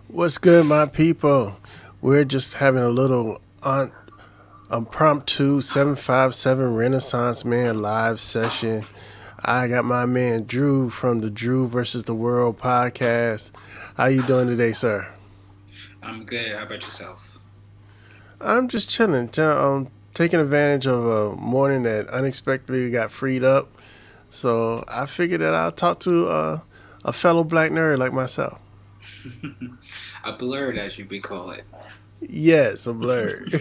What's good, my people? We're just having a little impromptu 757 Renaissance Man live session. I got my man Drew from the Drew versus the World podcast. How you doing today, sir? I'm good. How about yourself? I'm just chilling, taking advantage of a morning that unexpectedly got freed up. So I figured that I'll talk to a fellow black nerd like myself. A blurred, as you may call it. Yes, a blurred.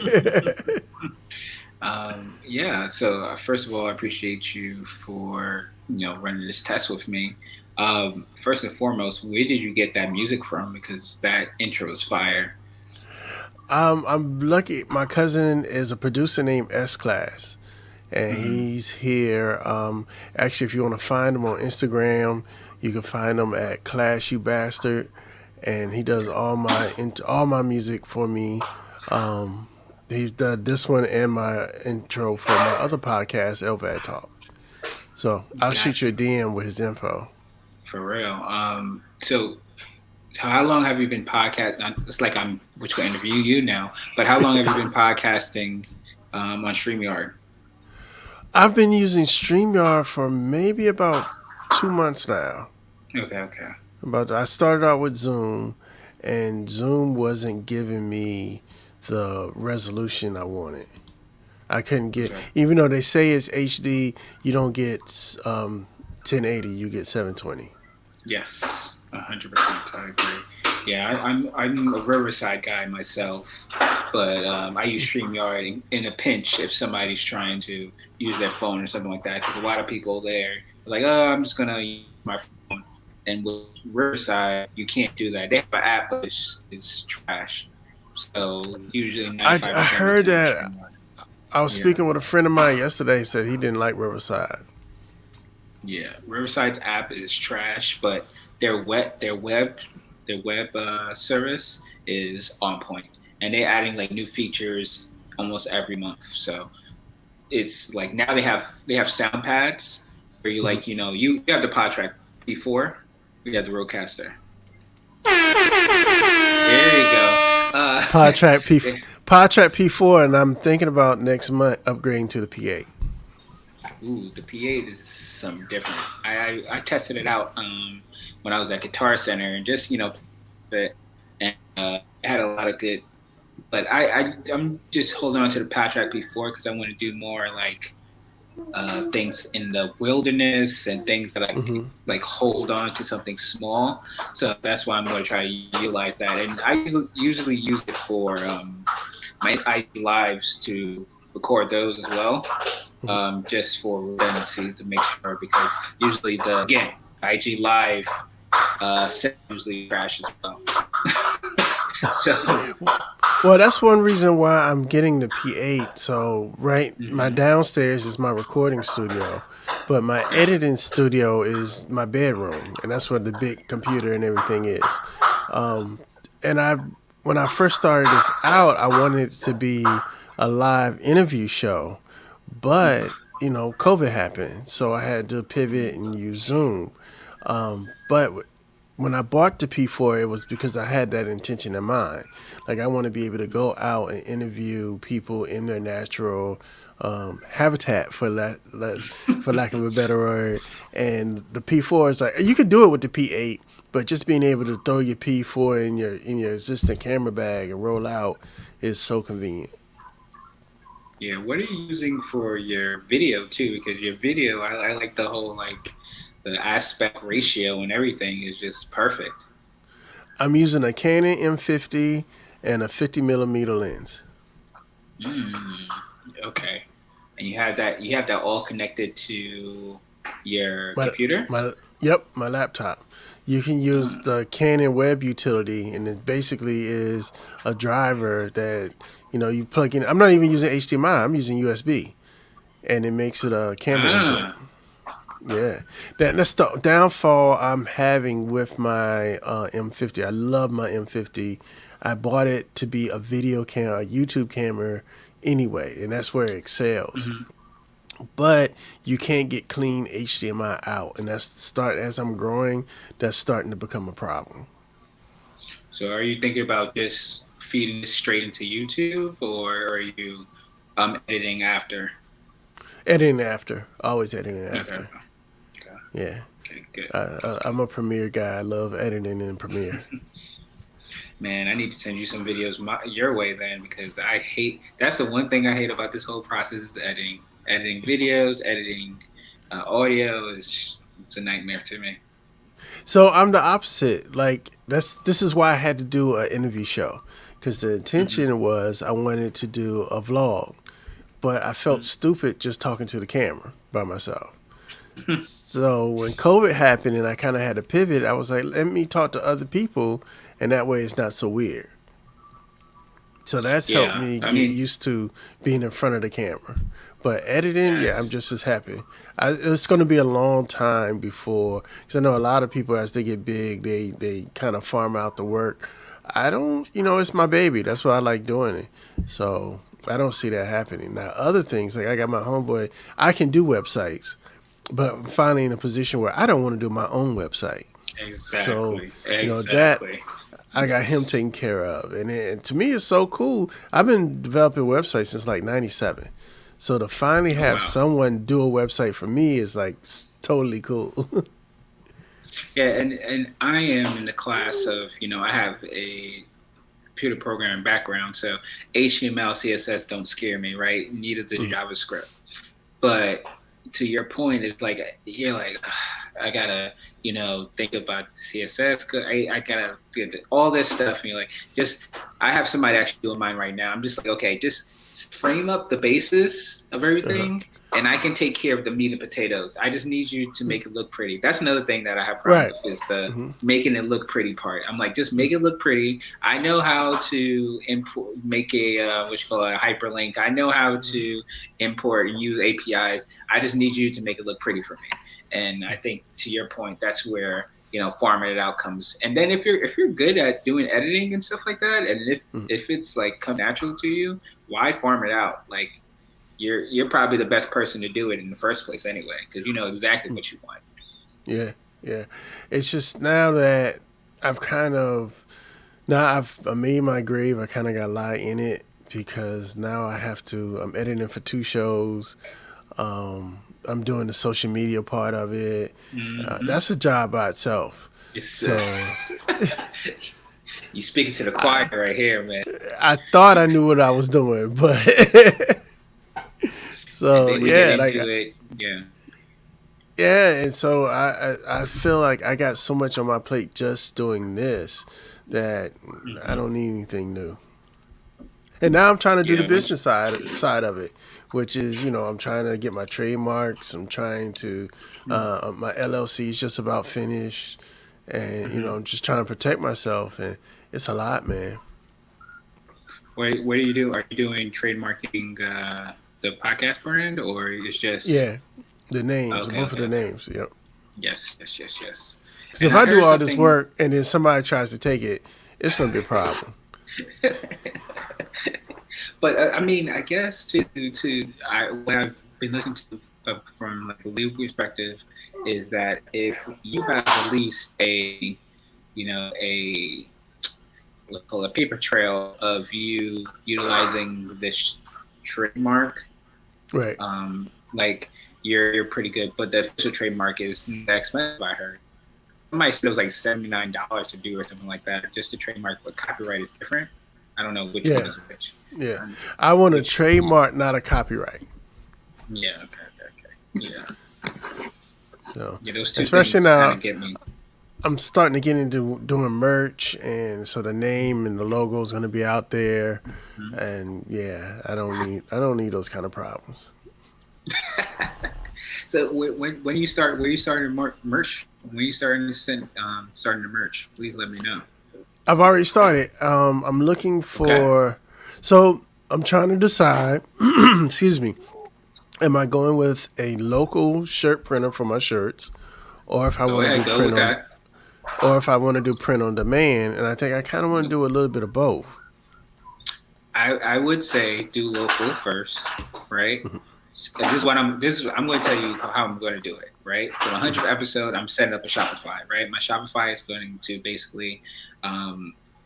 Yeah. So first of all, I appreciate you for running this test with me. First and foremost, where did you get that music from? Because that intro is fire. I'm lucky. My cousin is a producer named S Class, and Hmm. he's here. Actually, if you want to find him on Instagram, you can find him at Clash You Bastard, and he does all my music for me. Um, he's done this one and my intro for my other podcast, Elvad Talk. So I'll shoot you a Gotcha. DM with his info. For real. So how long have you been podcasting? It's like I'm which will interview you now, but how long have you been podcasting on Streamyard? I've been using Streamyard for maybe about 2 months now. Okay, okay. But I started out with Zoom, and Zoom wasn't giving me the resolution I wanted. I couldn't get, Okay. even though they say it's HD, you don't get 1080, you get 720. Yes, 100%. I agree. Yeah, I'm a Riverside guy myself, but I use StreamYard in a pinch if somebody's trying to use their phone or something like that. Because a lot of people there are like, oh, I'm just gonna use my phone. And with Riverside, you can't do that. They have an app, but it's trash. So usually I 95% of the heard time, that. StreamYard. I was Yeah, speaking with a friend of mine yesterday, said he didn't like Riverside. yeah. Riverside's app is trash, but their web service is on point, and they're adding like new features almost every month. So it's like now they have sound pads where you Mhm. like you have the pod track before we have the roadcaster. There you go. Podtrack P, Yeah. Podtrack P4, and I'm thinking about next month upgrading to the P8. Ooh, the P8 is some different. I tested it out when I was at Guitar Center and just but and it had a lot of good. But I'm just holding on to the Patrick P4 because I want to do more like things in the wilderness and things that I could Hmm. like hold on to something small. So that's why I'm going to try to utilize that. And I usually use it for my IG lives to record those as well, just for redundancy to make sure because usually the again IG live set usually crashes as well. So Well, that's one reason why I'm getting the P8. So, right, my mhm, downstairs is my recording studio, but my yeah. editing studio is my bedroom, and that's where the big computer and everything is. Um, and when I first started this out, I wanted it to be a live interview show, but COVID happened, so I had to pivot and use Zoom. But when I bought the P4, it was because I had that intention in mind. Like I want to be able to go out and interview people in their natural habitat, for lack of a better word. And the P4 is like you could do it with the P8, but just being able to throw your P4 in your existing camera bag and roll out is so convenient. Yeah, what are you using for your video too? Because your video, I like the whole like the aspect ratio and everything is just perfect. I'm using a Canon M50 and a 50 millimeter lens. Mm, okay, and you have that all connected to your My computer. my laptop. You can use Mm. the Canon Web utility, and it basically is a driver that you plug in. I'm not even using HDMI. I'm using USB, and it makes it a camera input. Ah, Yeah, that's the downfall I'm having with my M50. I love my M50. I bought it to be a video camera, a YouTube camera, anyway, and that's where it excels. Hmm. But you can't get clean HDMI out, and as I'm growing, that's starting to become a problem. So are you thinking about just feeding this straight into YouTube, or are you editing after? Editing after, always editing Okay. after. Okay. Yeah, Okay. Good. I'm a Premiere guy. I love editing in Premiere. Man, I need to send you some videos your way then, because I hate. That's the one thing I hate about this whole process is editing. Editing videos, editing audio is it's a nightmare to me. So I'm the opposite. Like this is why I had to do an interview show, because the Hmm. intention was I wanted to do a vlog, but I felt stupid just talking to the camera by myself. So when COVID happened and I kind of had to pivot, I was like, let me talk to other people, and that way it's not so weird. So that's helped Yeah, me I get mean, used to being in front of the camera. But editing, yeah, I'm yes. just as happy. It's going to be a long time before, because I know a lot of people as they get big, they kind of farm out the work. I don't, it's my baby. That's why I like doing it. So I don't see that happening. Now, other things, like I got my homeboy, I can do websites, but I'm finally in a position where I don't want to do my own website. So, Exactly. that Exactly. I got him taken care of. And to me, it's so cool. I've been developing websites since like 97. So to finally Oh have wow. someone do a website for me is like totally cool. Yeah, and I am in the class of, I have a computer programming background, so HTML, CSS don't scare me, right? Neither did Mm, JavaScript. But to your point, it's like you're like, "Ugh, I gotta, think about the CSS. I gotta get all this stuff, and you're like, just I have somebody actually doing mine right now. I'm just like, okay, just frame up the basis of uh-huh. everything, and I can take care of the meat and potatoes. I just need you to make it look pretty. That's another thing that I have problem Right. with is the Hmm. making it look pretty part. I'm like, just make it look pretty. I know how to make a what you call it, a hyperlink. I know how to import and use APIs. I just need you to make it look pretty for me. And I think to your point, that's where farming it out comes. And then if you're good at doing editing and stuff like that, and if it's like come natural to you, why farm it out? Like you're probably the best person to do it in the first place anyway, because you know exactly what you want. Yeah. Yeah. It's just now that I've kind of I made my grave. I kind of got a lot in it because now I have to. I'm editing for two shows. I'm doing the social media part of it. Hmm. That's a job by itself. It's So you speaking to the choir I, right here, man. I thought I knew what I was doing, but And so then you get yeah, like into it, yeah. yeah, and so I feel like I got so much on my plate just doing this that I Hmm. don't need anything new. And now I'm trying to do the Yeah. business side of it, which is I'm trying to get my trademarks. I'm trying to my LLC is just about finished, and Mm-hmm. I'm just trying to protect myself, and it's a lot, man. What do you do? Are you doing trademarking the podcast brand, or it's just Yeah, the names, okay, both of okay, the okay? names. Yep. Yes, yes, yes, yes. Because And if I I do heard all this something. work and then somebody tries to take it, it's going to be a problem. But I mean, I guess what I've been listening to from like a legal perspective is that if you have at least a let's call it a paper trail of you utilizing this trademark, Right. like you're pretty good. But the official trademark is not expensive. I heard somebody said it was like $79 to do or something like that, just to trademark. But copyright is different. I don't know which one Yeah. is which. Yeah. Um, I want a which trademark, not a copyright. Yeah, okay, okay, okay. Yeah, So, yeah. Those two especially things kind now, of get me. I'm starting to get into doing merch, and so the name and the logo is going to be out there. Mhm. And yeah, I don't need those kind of problems. So when you start, when you starting merch, when you starting to starting to merch, please let me know. I've already started. I'm looking Okay. for. So I'm trying to decide. Excuse me. Am I going with a local shirt printer for my shirts, or if I Go want to ahead, do go with that. or if I want to do print on demand? And I think I kind of want to do a little bit of both. I would say do local first, right? This is what I'm going to tell you how I'm going to do it, right? For the 100th episode, I'm setting up a Shopify, right? My Shopify is going to basically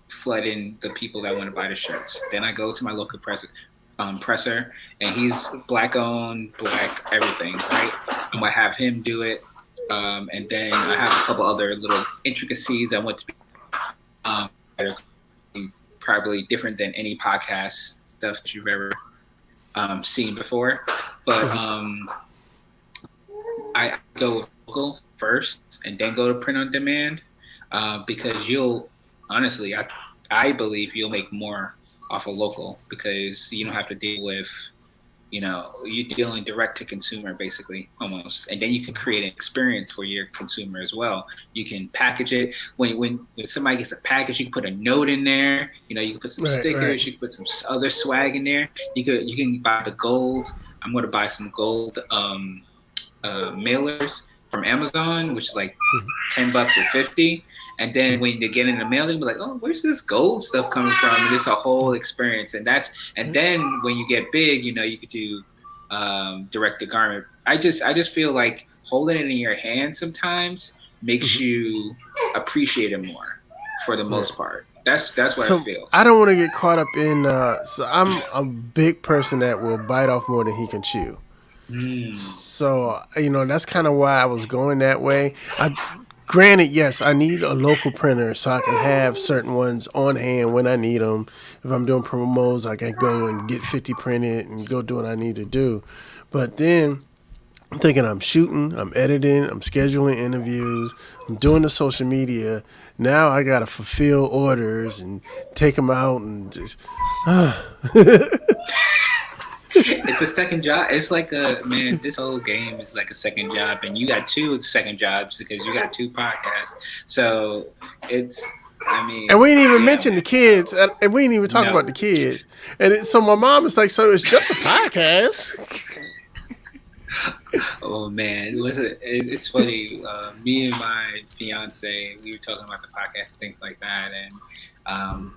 flood in the people that want to buy the shirts. Then I go to my local presser, and he's black owned, black everything, right? I'm gonna have him do it, and then I have a couple other little intricacies I want to be that are probably different than any podcast stuff that you've ever seen before. But I go with local first, and then go to print on demand, because you'll honestly, I believe you'll make more off of local because you don't have to deal with, you're dealing direct to consumer basically almost, and then you can create an experience for your consumer as well. You can package it when somebody gets a package, you can put a note in there. You can put some stickers, right. You can put some other swag in there. You can buy the gold. I'm going to buy some gold mailers from Amazon, which is like $10 or $50. And then when you get in the mail, you'll be like, oh, where's this gold stuff coming from? And it's a whole experience. And then when you get big, you could do direct to garment. I just feel like holding it in your hand sometimes makes you appreciate it more for the most part. That's what I feel. I don't want to get caught up in, so I'm a big person that will bite off more than he can chew. So, that's kind of why I was going that way. Granted, yes, I need a local printer so I can have certain ones on hand when I need them. If I'm doing promos, I can go and get 50 printed and go do what I need to do. But then I'm thinking I'm shooting, I'm editing, I'm scheduling interviews, I'm doing the social media. Now I got to fulfill orders and take them out and just... It's a second job. It's like this whole game is like a second job, and you got 2 second jobs because you got 2 podcasts. So it's, and we didn't even mention the kids, and we didn't even talk about the kids. And so my mom is like, so it's just a podcast. Oh man, it's funny. Me and my fiance, we were talking about the podcast and things like that, and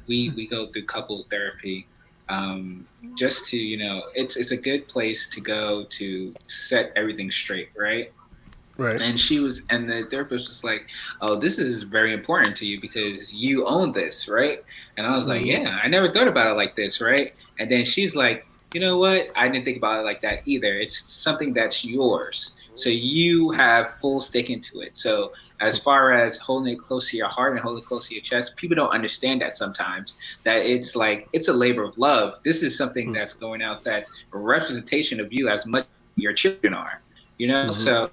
we go through couples therapy. Just to, it's a good place to go to set everything straight, right? Right. And the therapist was like, oh, this is very important to you because you own this, right? And I was like, yeah, I never thought about it like this, right? And then she's like, you know what? I didn't think about it like that either. It's something that's yours. So you have full stake into it. So as far as holding it close to your heart and holding it close to your chest, people don't understand that sometimes, that it's like, it's a labor of love. This is something that's going out that's a representation of you as much as your children are, So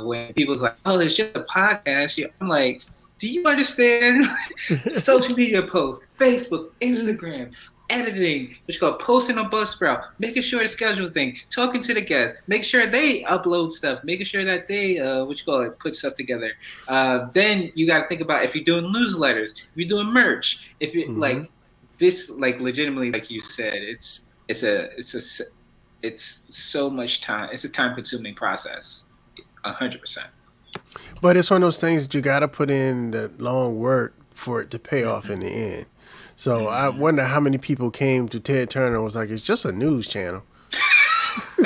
when people's like, oh, it's just a podcast, I'm like, do you understand? Social media posts, Facebook, Instagram, editing, which called posting on Buzzsprout, making sure the schedule thing, talking to the guests, make sure they upload stuff, making sure that they put stuff together. Then you got to think about if you're doing newsletters, if you're doing merch, if you like this, like legitimately, like you said, it's so much time. It's a time consuming process, 100%. But it's one of those things that you got to put in the long work for it to pay off in the end. So I wonder how many people came to Ted Turner and was like, it's just a news channel. You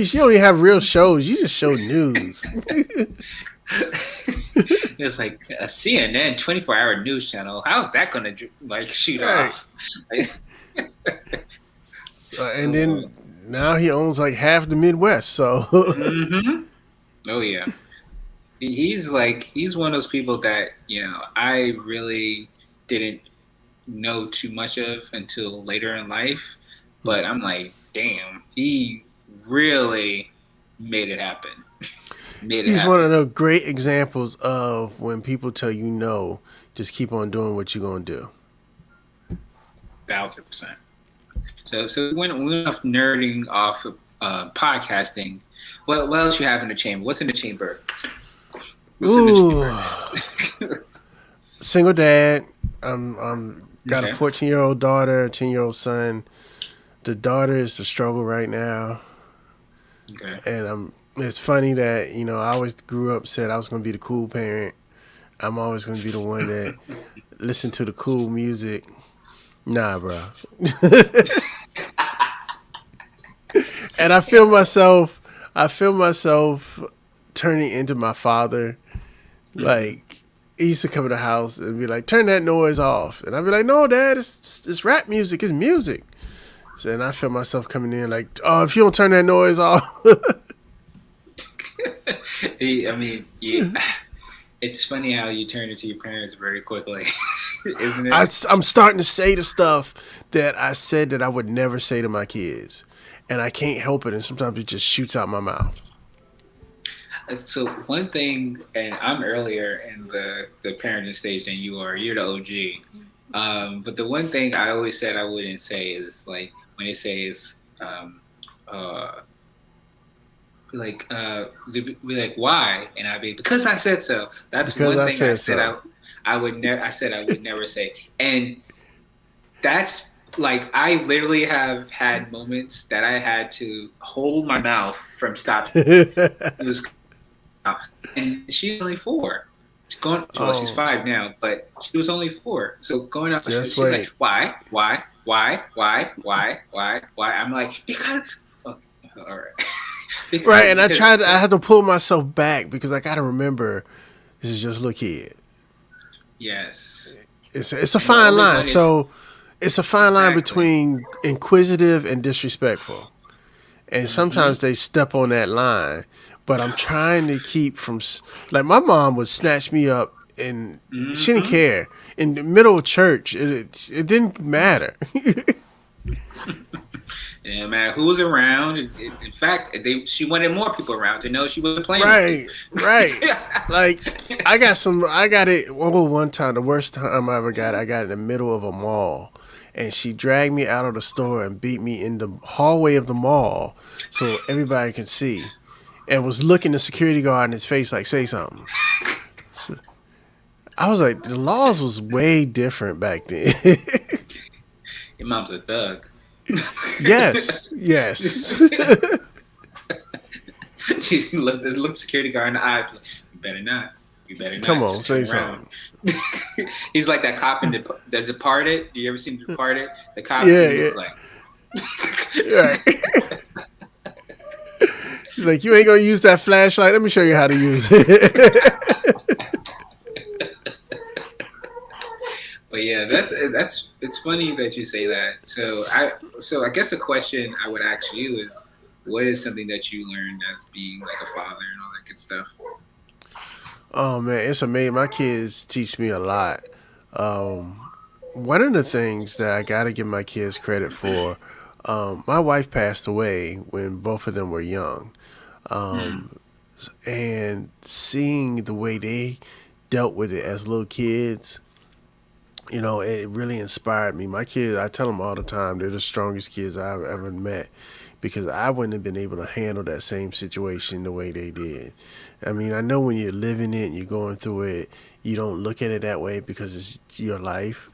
don't even have real shows. You just show news. It's like a CNN 24-hour news channel. How's that going to shoot off? And then now he owns like half the Midwest. So. Oh, yeah. He's one of those people that, I really didn't know too much of until later in life. But I'm like, damn, he really made it happen. He's one of the great examples of when people tell you no, just keep on doing what you're going to do. 1,000%. So we went off nerding off of podcasting. What else you have in the chamber? What's in the chamber? Single dad. I'm got a 14-year-old daughter, a 10-year-old son. The daughter is the struggle right now, Okay. and It's funny that I always grew up said I was gonna be the cool parent. I'm always gonna be the one that listen to the cool music. Nah, bro. And I feel myself turning into my father. Mm-hmm. Like he used to come to the house and be like, "Turn that noise off," and I'd be like, "No, Dad, it's rap music. It's music." So, and I feel myself coming in like, "Oh, if you don't turn that noise off." I mean, yeah, it's funny how you turn into your parents very quickly, isn't it? I'm starting to say the stuff that I said that I would never say to my kids, and I can't help it. And sometimes it just shoots out my mouth. So one thing, and I'm earlier in the parenting stage than you are. You're the OG. But the one thing I always said I wouldn't say is like when it says uh, be like why, and I'd be because I said so. That's Because one I thing I said said so. I would never. I said I would never say, and that's like I literally have had moments that I had to hold my mouth from stopping. It was and she's only 4. She's going well, she's Oh, 5 now, but she was only 4. So going up, just she's like, wait. why? I'm like, because okay, all right, Right, and because I had to pull myself back because I got to remember this is just a little kid. yes, It's a and the fine only line. one is So it's a fine line exactly. between inquisitive and disrespectful. And Mm-hmm. sometimes they step on that line. But I'm trying to keep from like my mom would snatch me up and she didn't Mm-hmm. care in the middle of church. It didn't matter. And no matter who was around, in fact, she wanted more people around to know she wasn't playing with you. Right, right. Like I got some. I got it. Oh, one time, the worst time I ever got it, I got it in the middle of a mall, and she dragged me out of the store and beat me in the hallway of the mall so everybody could see, and was looking the security guard in his face like, "Say something." So I was like, the laws was way different back then. Your mom's a thug. Yes, yes. She looked security guard in the eye. Like, you better not. You better Come not. on, Just turn say around. something. He's like that cop in the Departed. You ever seen the Departed? The cop. Yeah, He yeah. was like, Right. She's like, you ain't gonna use that flashlight. Let me show you how to use it. but yeah, that's it's funny that you say that. So I guess a question I would ask you is, what is something that you learned as being like a father and all that good stuff? Oh man, it's amazing. My kids teach me a lot. Um, One of the things that I got to give my kids credit for, my wife passed away when both of them were young, Hmm. um, and seeing the way they dealt with it as little kids, it really inspired me. My kids, I tell them all the time, they're the strongest kids I've ever met because I wouldn't have been able to handle that same situation the way they did. I mean, I know when you're living it and you're going through it, you don't look at it that way because it's your life.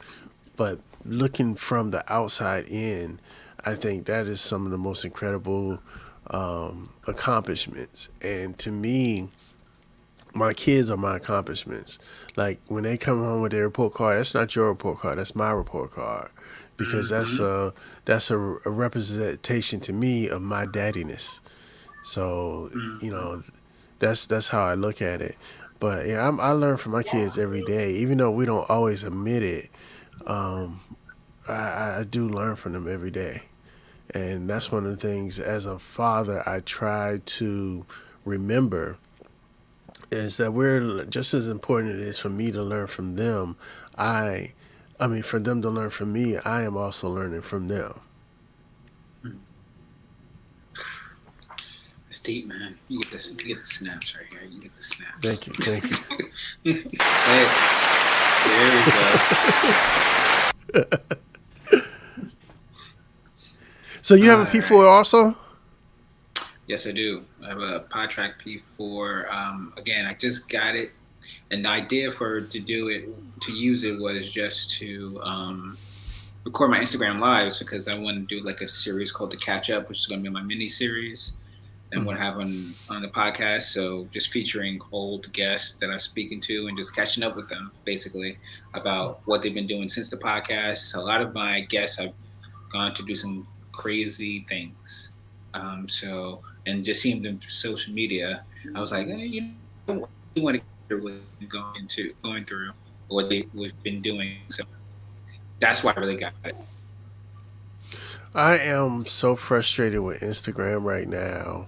But looking from the outside in, I think that is some of the most incredible accomplishments. And to me, my kids are my accomplishments. Like when they come home with their report card, that's not your report card. That's my report card, because Hmm. a representation to me of my daddiness. So Hmm. that's how I look at it. But yeah, I learn from my kids every day, even though we don't always admit it. Um, I do learn from them every day, and that's one of the things as a father I try to remember is that we're just as important it is for me to learn from them. I, I mean, for them to learn from me, I am also learning from them. It's deep, man. You get this. You get the snaps right here. You get the Thank snaps. you, thank you. Hey, there we go. So you All have a right. P4 also? Yes, I do. I have a PodTrack P4. Again, I just got it, and the idea for to do it to use it was just to record my Instagram lives because I want to do like a series called The Catch Up, which is going to be my mini series that I'm going to have on the podcast. So just featuring old guests that I'm speaking to and just catching up with them basically about what they've been doing since the podcast. A lot of my guests have gone to do some crazy things. So and just seeing them through social media, I was like, I really want to hear what they're going through, what we've been doing. So that's why I really got it. I am so frustrated with Instagram right now.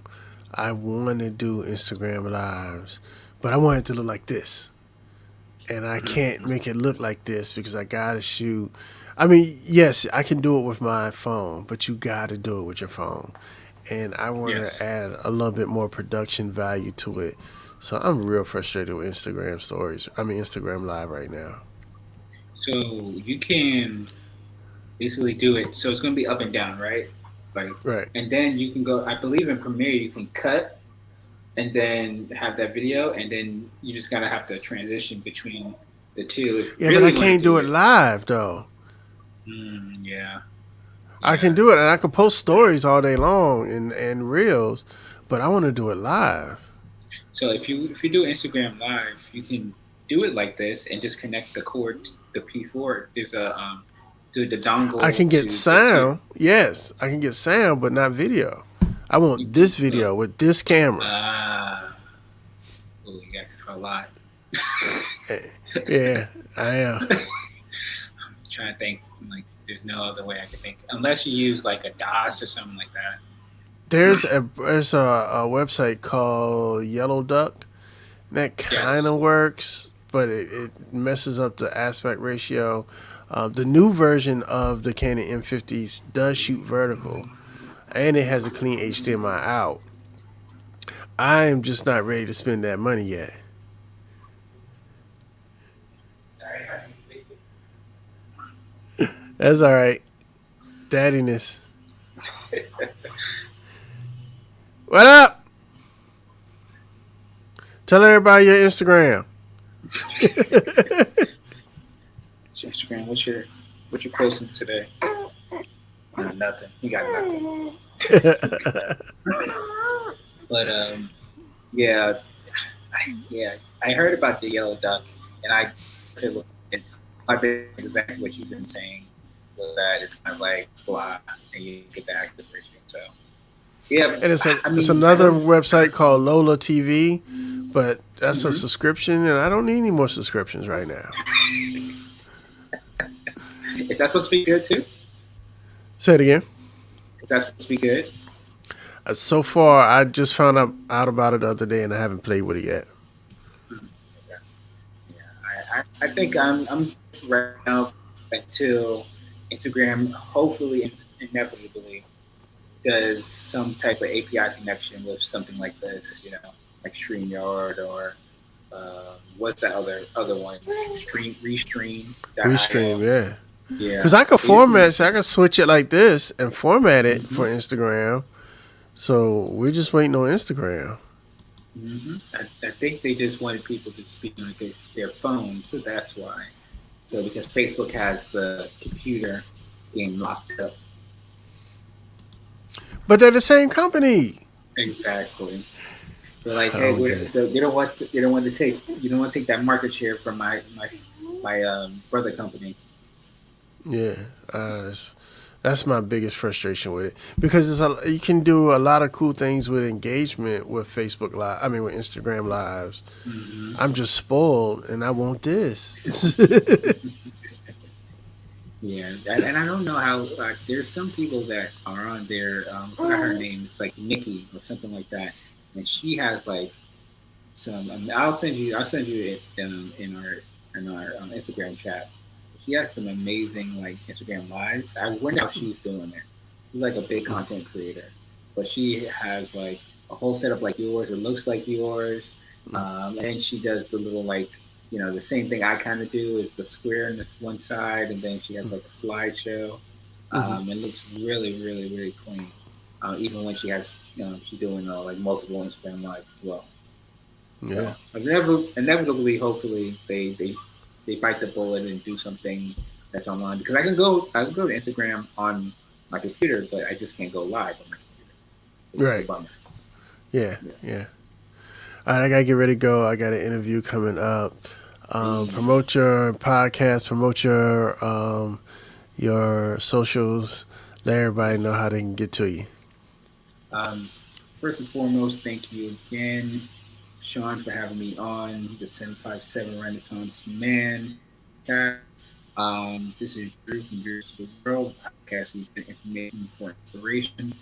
I want to do Instagram lives, but I want it to look like this. And I can't make it look like this because I gotta shoot. I mean, yes, I can do it with my phone, but you gotta do it with your phone. And I want to Yes. add a little bit more production value to it. So I'm real frustrated with Instagram stories. I mean, Instagram live right now. So you can basically do it. So it's going to be up and down, right? Like, Right. and then you can go. I believe in Premiere you can cut and then have that video, and then you just gotta have to transition between the two if Yeah, you but I really want to can't do do it it. live though. Yeah, I can yeah. do it, and I can post stories all day long and reels, but I want to do it live. So if you do Instagram Live, you can do it like this and just connect the cord, the P4. There's a to the I dongle can get to the two. sound. Yes, I can get sound, but not video. I You want can this video with this camera. ah, oh, you got for a lot. Eh, Yeah, I am. Trying to think like there's no other way I could think unless you use like a DOS or something like that. There's a website called Yellow Duck that kind Yes. of works, but it messes up the aspect ratio. The new version of the Canon M50s does shoot vertical, and it has a clean HDMI out. I am just not ready to spend that money yet. Sorry. That's all right. Daddiness. What up? Tell everybody your Instagram. Instagram, what you posting today? Nothing. You got nothing. But yeah, yeah. I heard about the yellow duck, and I to look at I bet exactly what you've been saying. With that, it's kind of like blah, and you get the active ratio. So yeah, And I it's mean, I another don't. website called lolatv, but that's a Mhm. subscription, and I don't need any more subscriptions right now. Is that supposed to be good too? Say it again. Is that supposed to be good? So far, I just found out about it the other day, and I haven't played with it yet. Mhm. Yeah, yeah. I think I'm right now until Instagram hopefully inevitably does some type of API connection with something like this, like Streamyard or what's that other one? Restream, Restream.io. yeah. Yeah, Because I could they just format, need. so I could switch it like this and format it Hmm for Instagram. So we're just waiting on Instagram. I think they just wanted people to speak on their phones, so that's why. So because Facebook has the computer being locked up. But they're the same company. Exactly. They're like, I hey, don't get it. they don't want to take you don't want to take that market share from my brother company. Yeah, that's my biggest frustration with it because you can do a lot of cool things with engagement with Facebook Live. I mean, with Instagram Lives. Hmm I'm just spoiled, and I want this. Yeah, and I don't know how. There's some people that are on there. I forgot her name. It's like Nikki or something like that, and she has like some. I mean, I'll send you it in our Instagram chat. She has some amazing like Instagram lives. I wonder how she's doing it. She's like a big content creator, but she has like a whole setup like yours. It looks like yours, and then she does the little like the same thing I kind of do is the square on this one side, and then she has like a slideshow. Hmm. It looks really, really, really clean. Even when she's doing like multiple Instagram live as well. Yeah. So inevitably, hopefully, they bite the bullet and do something that's online because I can go to Instagram on my computer, but I just can't go live on my computer. It's just a Right. bummer. Yeah. Yeah. Yeah. All right, I gotta get ready to go. I got an interview coming up. Promote your podcast. Promote your socials. Let everybody know how they can get to you. Um, First and foremost, thank you again, Sean, for having me on the 757 Renaissance Man podcast. This is Drew from Drews to the World podcast. We put information for inspiration.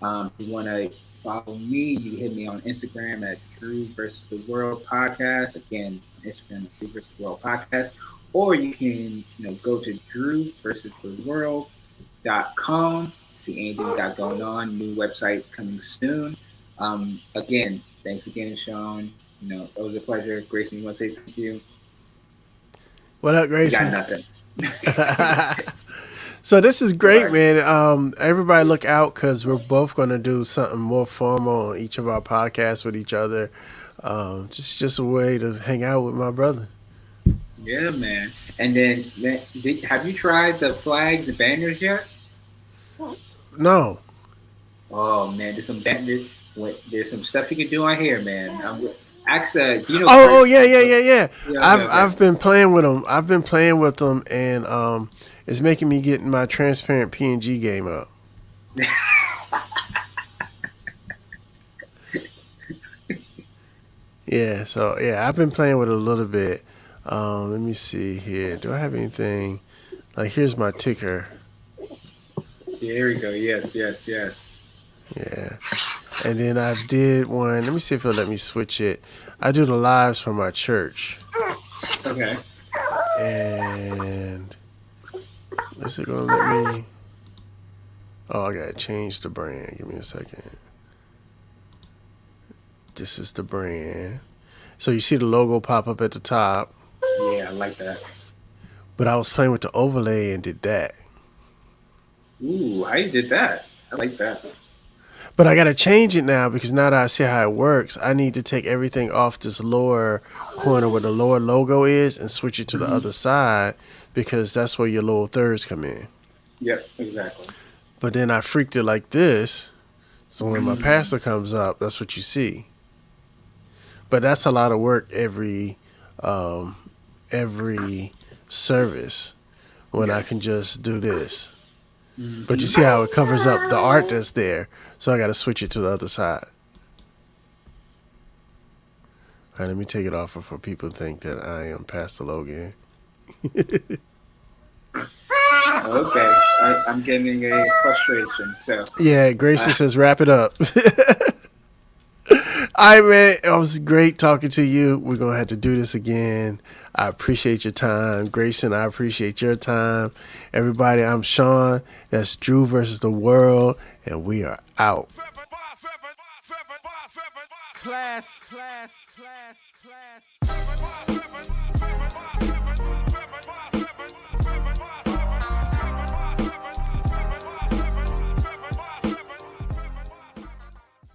If you want to follow me, you can hit me on Instagram at Drew versus the World podcast. Again, on Instagram at Drew versus the World podcast. Or you can go to Drew versus the World.com. See anything we got going on. New website coming soon. Again, thanks again, Sean. It was a pleasure. Grayson, you want to say thank you? What up, You Grayson? got nothing. So this is great, Right. man. Everybody look out because we're both going to do something more formal on each of our podcasts with each other. Just a way to hang out with my brother. Yeah, man. And then, have you tried the flags and banners yet? No. Oh man, there's some stuff you can do on here, man. Do you know? Oh, Chris? yeah. Yeah, I've been playing with them. And it's making me get my transparent PNG game up. Yeah, so yeah, I've been playing with it a little bit. Let me see here. Do I have anything? Like, here's my ticker. There we go. Yes. Yeah. And then I did one. Let me see if it'll let me switch it. I do the lives for my church. Okay. And is it going to let me? Oh, I got to change the brand. Give me a second. This is the brand. So you see the logo pop up at the top. Yeah, I like that. But I was playing with the overlay and did that. Ooh, how you did that? I like that. But I got to change it now because now that I see how it works, I need to take everything off this lower corner where the lower logo is and switch it to the other side because that's where your lower thirds come in. Yep, exactly. But then I freaked it like this. So when my pastor comes up, that's what you see. But that's a lot of work every service when I can just do this. But you see how it covers up the art that's there. So I got to switch it to the other side. All right, let me take it off before people think that I am Pastor Logan. Okay, I'm getting a frustration. So Yeah, Grayson says wrap it up. All right, man. It was great talking to you. We're going to have to do this again. I appreciate your time. Grayson, I appreciate your time. Everybody, I'm Sean. That's Drew versus the World, and we are out. Class.